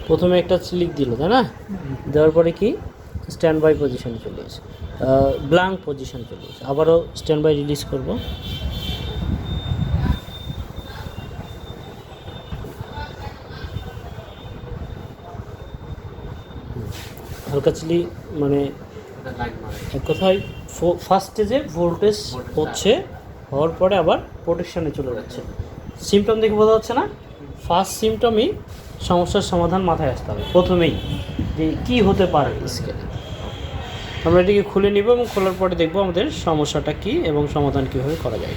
প্রথমে একটা ক্লিক দিল, তাই না? দেওয়ার পরে কি স্ট্যান্ড বাই পজিশনে চলে গেছে, ব্ল্যাঙ্ক পজিশন চলে গেছে। আবারও স্ট্যান্ড বাই রিলিজ করব। হালকা চিলি মানে এক কথায় ফার্স্ট স্টেজে ভোল্টেজ হচ্ছে, হওয়ার পরে আবার প্রোটেকশানে চলে যাচ্ছে। সিমটম দেখে বোঝা যাচ্ছে না? ফার্স্ট সিমটমই সমস্যার সমাধান মাথায় আসতে হবে প্রথমেই, যে কী হতে পারে স্কেলে। আমরা এটিকে খুলে নিব এবং খোলার পরে দেখব আমাদের সমস্যাটা কী এবং সমাধান কীভাবে করা যায়।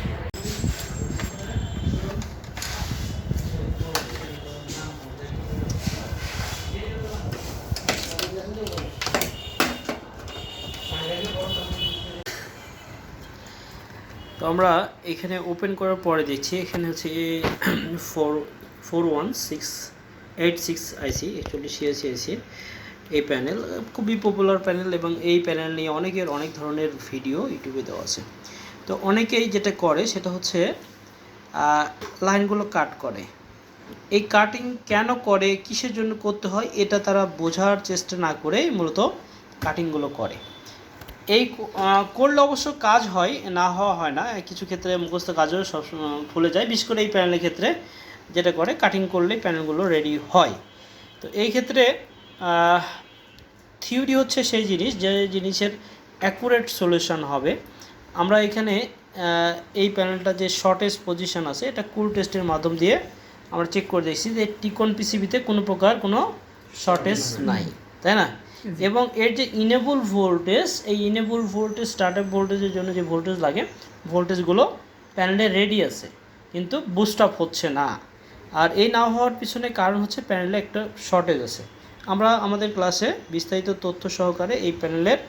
তো আমরা এখানে ওপেন করার পরে দেখছি এখানে হচ্ছে 41686 আইসি, অ্যাকচুয়ালি সিএসি আইসি এই প্যানেল খুবই পপুলার প্যানেল, এবং এই প্যানেল নিয়ে অনেক ধরনের ভিডিও ইউটিউবে দেওয়া আছে। তো অনেকেই যেটা করে সেটা হচ্ছে লাইনগুলো কাট করে। এই কাটিং কেন করে, কিসের জন্য করতে হয়, এটা তারা বোঝার চেষ্টা না করে মূলত কাটিংগুলো করে। এই করলে অবশ্য কাজ হয়, না হওয়া হয় না, কিছু ক্ষেত্রে মুখস্থ কাজও সব ভুলে যায়। বিশেষ করে এই প্যানেলের ক্ষেত্রে যেটা করে, কাটিং করলেই প্যানেলগুলো রেডি হয়। তো এই ক্ষেত্রে থিওরি হচ্ছে সেই জিনিস, যে জিনিসের অ্যাকুরেট সলিউশন হবে। আমরা এখানে এই প্যানেলটা যে শর্টেজ পজিশন আছে, এটা কুল টেস্টের মাধ্যম দিয়ে আমরা চেক করে দেখছি যে টিকন পিসিবিতে কোনো প্রকার কোনো শর্টেজ নাই, তাই না? এবং এর যে ইনেবল ভোল্টেজ, এই ইনেবল ভোল্টেজ স্টার্ট আপ ভোল্টেজের জন্য যে ভোল্টেজ লাগে, ভোল্টেজগুলো প্যানেলে রেডি আছে, কিন্তু বুস্ট আপ হচ্ছে না। আর এই না হওয়ার পিছনে কারণ হচ্ছে প্যানেলে একটা শর্টেজ আছে। আমরা আমাদের ক্লাসে বিস্তারিত তথ্য সহকারে এই প্যানেলের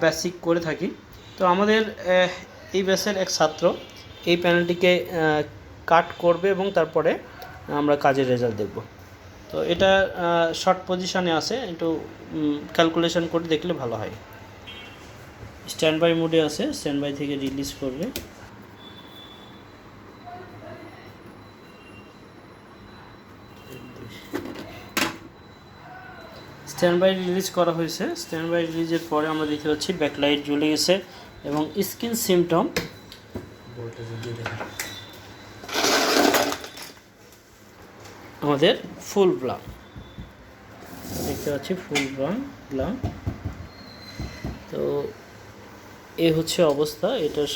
বেসিক করে থাকি। তো আমাদের এই ব্যাচের এক ছাত্র এই প্যানেলটিকে কাট করবে এবং তারপরে আমরা কাজের রেজাল্ট দেখব। তো এটা শর্ট পজিশানে আছে, একটু ক্যালকুলেশন করে দেখলে ভালো হয়। স্ট্যান্ড বাই মোডে আছে, স্ট্যান্ড বাই থেকে রিলিজ করবে। স্ট্যান্ড বাই রিলিজ করা হয়েছে। স্ট্যান্ড বাই রিলিজের পরে আমরা দেখতে পাচ্ছি ব্যাকলাইট জ্বলে গেছে এবং স্ক্রিন সিমটম আমাদের ফুল ব্ল্যাঙ্ক দেখতে পাচ্ছি, ফুল ব্ল্যাঙ্ক। তো এই হচ্ছে অবস্থা। এটার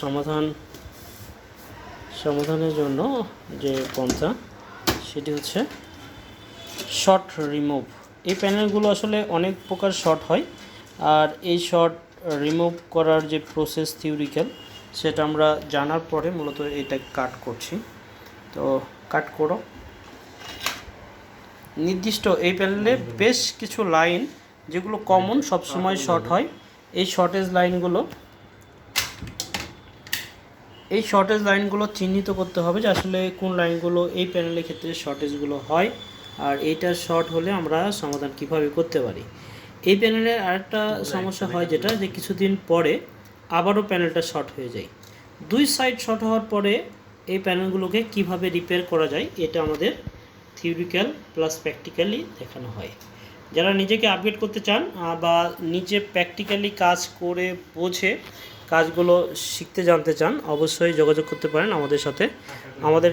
সমাধানের জন্য যে পন্থা সেটি হচ্ছে শর্ট রিমুভ। এই প্যানেলগুলো আসলে অনেক প্রকার শর্ট হয়, আর এই শর্ট রিমুভ করার যে প্রসেস থিওরিক্যাল, সেটা আমরা জানার পরে মূলত এটা কাট করছি। তো কাট করো। নির্দিষ্ট এই প্যানেলে বেশ কিছু লাইন যেগুলো কমন সবসময় শর্ট হয়, এই শর্টেজ লাইনগুলো চিহ্নিত করতে হবে যে আসলে কোন লাইনগুলো এই প্যানেলের ক্ষেত্রে শর্টেজগুলো হয়, আর এইটা শর্ট হলে আমরা সমাধান কিভাবে করতে পারি। এই প্যানেলের আরেকটা সমস্যা হয় যেটা, যে কিছুদিন পরে আবারও প্যানেলটা শর্ট হয়ে যায়। দুই সাইড শর্ট হওয়ার পরে এই প্যানেলগুলোকে কিভাবে রিপেয়ার করা যায়, এটা আমাদের থিওরিক্যাল প্লাস প্র্যাকটিক্যালি দেখানো হয়। যারা নিজেকে আপগ্রেড করতে চান বা নিজে প্র্যাকটিক্যালি কাজ করে বোঝে কাজগুলো শিখতে জানতে চান, অবশ্যই যোগাযোগ করতে পারেন আমাদের সাথে। আমাদের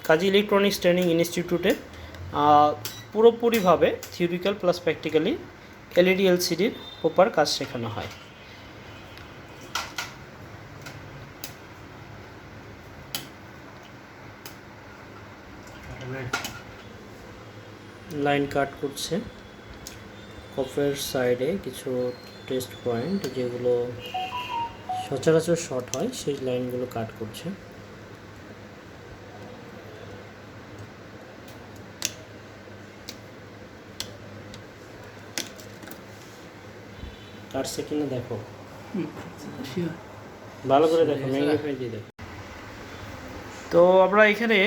কাজী ইলেকট্রনিক্স ট্রেনিং ইনস্টিটিউটে পুরোপুরিভাবে থিওরিক্যাল প্লাস প্র্যাকটিক্যালি এলইডি এলসিডির প্রপার কাজ শেখানো হয়। লাইন কাট করছে কফের সাইডে কিছু টেস্ট পয়েন্ট, যেগুলো সচরাচর শর্ট হয়, সেই লাইনগুলো কাট করছে। কাটছে কিনা দেখো, ভালো করে দেখো, ম্যাগনিফাই দিয়ে দেখো। তো আমরা এখানে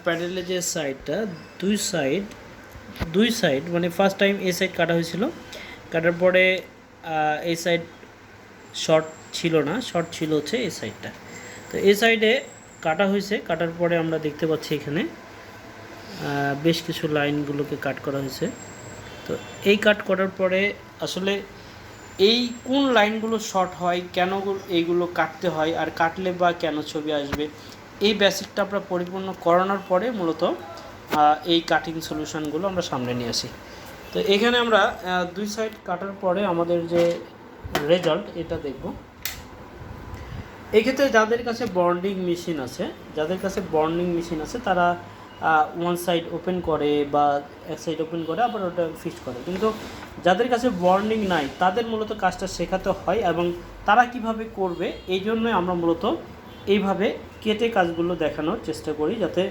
প্যানেলের যে সাইডটা, দুই সাইড মানে ফার্স্ট টাইম এই সাইড কাটা হয়েছিল, কাটার পরে এই সাইড শর্ট ছিল না, শর্ট ছিল হচ্ছে এই সাইডটা। তো এই সাইডে কাটা হয়েছে, কাটার পরে আমরা দেখতে পাচ্ছি এখানে বেশ কিছু লাইনগুলোকে কাট করা হয়েছে। তো এই কাট করার পরে আসলে এই কোন লাইনগুলো শর্ট হয়, কেন এইগুলো কাটতে হয়, আর কাটলে বা কেন ছবি আসবে, এই বেসিকটা আমরা পরিপূর্ণ করানোর পরে মূলত এই কাটিং সলিউশনগুলো আমরা সামনে নিয়ে আসি। তো এখানে আমরা দুই সাইড কাটার পরে আমাদের যে রেজাল্ট এটা দেখব। এক্ষেত্রে যাদের কাছে বন্ডিং মেশিন আছে তারা ওয়ান সাইড ওপেন করে বা এক সাইড ওপেন করে আবার ওটা ফিক্সড করে, কিন্তু যাদের কাছে বন্ডিং নাই তাদের মূলত কাজটা শেখাতে হয় এবং তারা কিভাবে করবে এই জন্যই আমরা মূলত এইভাবে কেটে কাজগুলো দেখানোর চেষ্টা করি, যাতে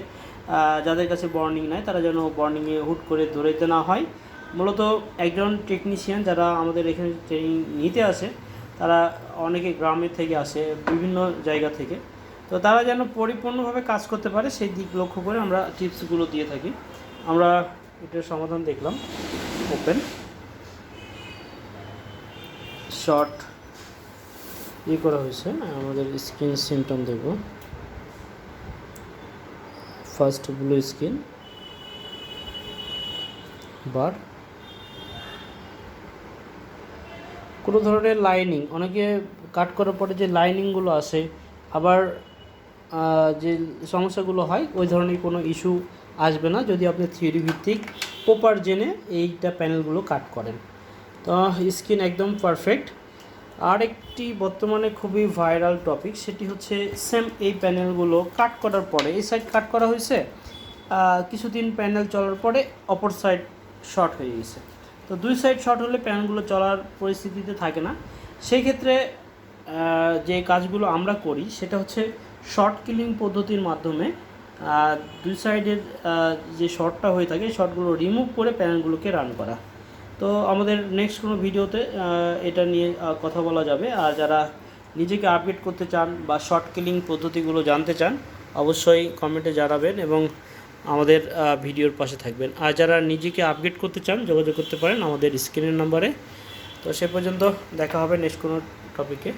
যাদের কাছে বন্ডিং নাই তারা যেন বন্ডিংয়ে হুট করে ধরেতে না হয়। মূলত একজন টেকনিশিয়ান যারা আমাদের এখানে ট্রেনিং নিতে আসে তারা অনেকে গ্রামের থেকে আসে, বিভিন্ন জায়গা থেকে, তো তারা যেন পরিপূর্ণভাবে কাজ করতে পারে সেই দিক লক্ষ্য করে আমরা টিপসগুলো দিয়ে থাকি। আমরা এটার সমাধান দেখলাম। ওপেন শর্ট করা হয়েছে। আমাদের স্ক্রিন সিমটম দেখব। ফার্স্ট ব্লু স্ক্রিন বার, কোনো ধরনের লাইনিং, অনেকে কাট করার পরে যে লাইনিংগুলো আসে আবার যে সমস্যাগুলো হয় ওই ধরনের কোনো ইস্যু আসবে না যদি আপনি থিওরি ভিত্তিক প্রপার জেনে এইটা প্যানেলগুলো কাট করেন। তো স্ক্রিন একদম পারফেক্ট। আর একটি বর্তমানে খুবই ভাইরাল টপিক, সেটি হচ্ছে সেম এই প্যানেলগুলো কাট করার পরে এই সাইড কাট করা হয়েছে, কিছুদিন প্যানেল চলার পরে অপর সাইড শর্ট হয়ে গেছে। তো দুই সাইড শর্ট হলে প্যানেলগুলো চলার পরিস্থিতিতে থাকে না। সেই ক্ষেত্রে যে কাজগুলো আমরা করি সেটা হচ্ছে শর্ট কিলিং পদ্ধতির মাধ্যমে দুই সাইডের যে শর্টটা হয়ে থাকে শর্টগুলো রিমুভ করে প্যানেলগুলোকে রান করা। তো আমাদের নেক্সট কোনো ভিডিওতে এটা নিয়ে কথা বলা যাবে। আর যারা নিজেকে আপডেট করতে চান বা শর্ট কিলিং পদ্ধতিগুলো জানতে চান অবশ্যই কমেন্টে জানাবেন এবং আমাদের ভিডিওর পাশে থাকবেন। আর যারা নিজেকে আপডেট করতে চান যোগাযোগ করতে পারেন আমাদের স্ক্রিনের নাম্বারে। তো সে পর্যন্ত দেখা হবে নেক্সট কোনো টপিকে।